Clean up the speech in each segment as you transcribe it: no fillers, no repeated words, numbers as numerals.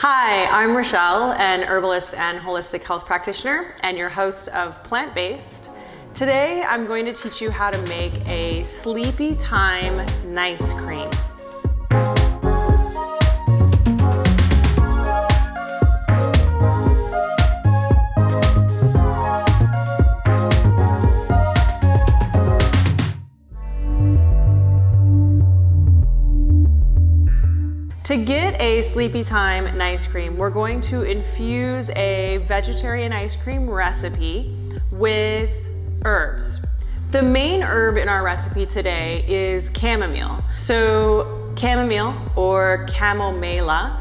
Hi, I'm Rachelle, an herbalist and holistic health practitioner, and your host of Plant-Based. Today, I'm going to teach you how to make a sleepy time nice cream. To get a sleepy time nice cream, we're going to infuse a vegetarian ice cream recipe with herbs. The main herb in our recipe today is chamomile. So chamomile, or chamomile,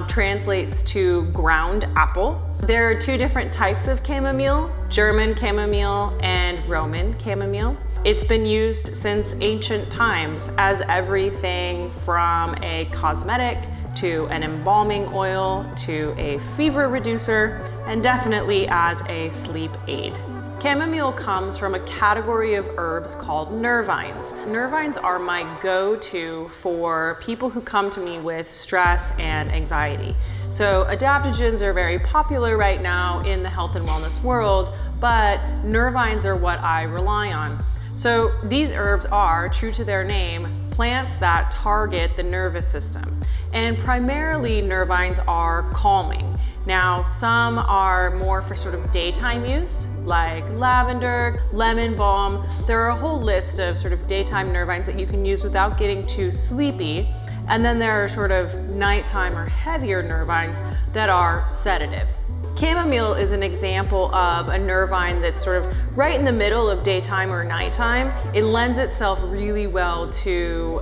translates to ground apple. There are two different types of chamomile, German chamomile and Roman chamomile. It's been used since ancient times as everything from a cosmetic to an embalming oil to a fever reducer, and definitely as a sleep aid. Chamomile comes from a category of herbs called nervines. Nervines are my go-to for people who come to me with stress and anxiety. So adaptogens are very popular right now in the health and wellness world, but nervines are what I rely on. So these herbs are, true to their name, plants that target the nervous system. And primarily nervines are calming. Now, some are more for sort of daytime use, like lavender, lemon balm. There are a whole list of sort of daytime nervines that you can use without getting too sleepy. And then there are sort of nighttime or heavier nervines that are sedative. Chamomile is an example of a nervine that's sort of right in the middle of daytime or nighttime. It lends itself really well to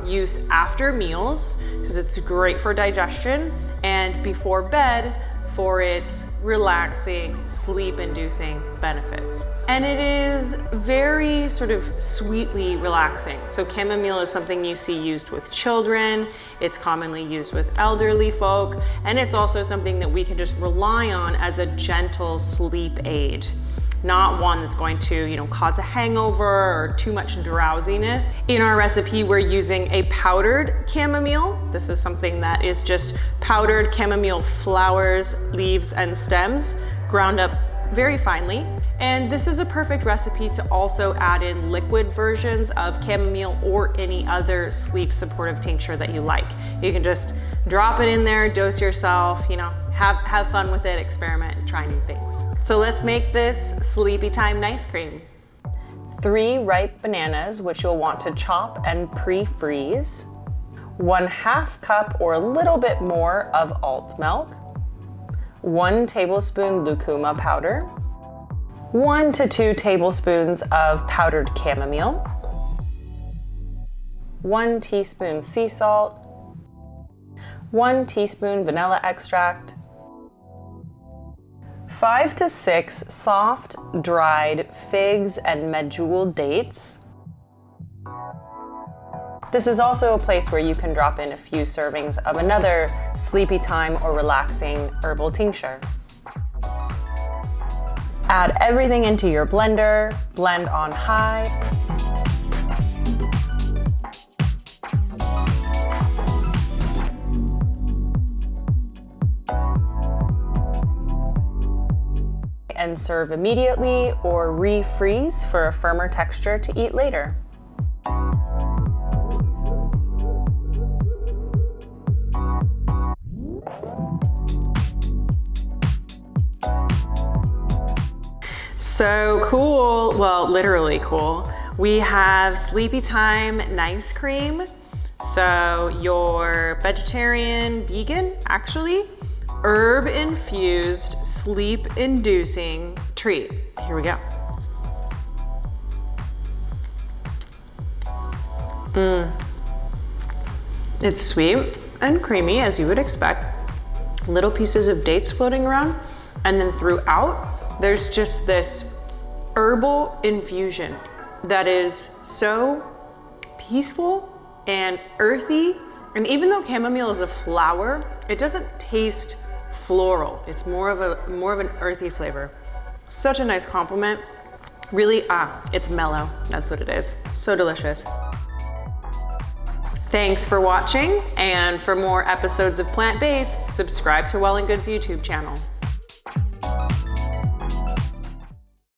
use after meals because it's great for digestion, and before bed for its relaxing, sleep-inducing benefits. And it is very sort of sweetly relaxing. So chamomile is something you see used with children, it's commonly used with elderly folk, and it's also something that we can just rely on as a gentle sleep aid. Not one that's going to, cause a hangover or too much drowsiness. In our recipe, we're using a powdered chamomile. This is something that is just powdered chamomile flowers, leaves, and stems, ground up very finely. And this is a perfect recipe to also add in liquid versions of chamomile or any other sleep supportive tincture that you like. You can just drop it in there, dose yourself, have fun with it, experiment, try new things. So let's make this sleepy time nice cream. 3 ripe bananas, which you'll want to chop and pre-freeze. 1/2 cup or a little bit more of alt milk. 1 tablespoon lucuma powder. 1 to 2 tablespoons of powdered chamomile. 1 teaspoon sea salt. 1 teaspoon vanilla extract. 5 to 6 soft, dried figs and medjool dates. This is also a place where you can drop in a few servings of another sleepy time or relaxing herbal tincture. Add everything into your blender, blend on high. And serve immediately or refreeze for a firmer texture to eat later. So cool, well, literally cool. We have sleepy time nice cream. So your vegetarian, vegan, actually, herb infused, sleep inducing treat. Here we go. It's sweet and creamy, as you would expect. Little pieces of dates floating around, and then throughout, there's just this herbal infusion that is so peaceful and earthy. And even though chamomile is a flower, it doesn't taste floral. It's more of an earthy flavor. Such a nice compliment. Really, it's mellow. That's what it is. So delicious. Thanks for watching, and for more episodes of Plant-Based, subscribe to Well+Good's YouTube channel.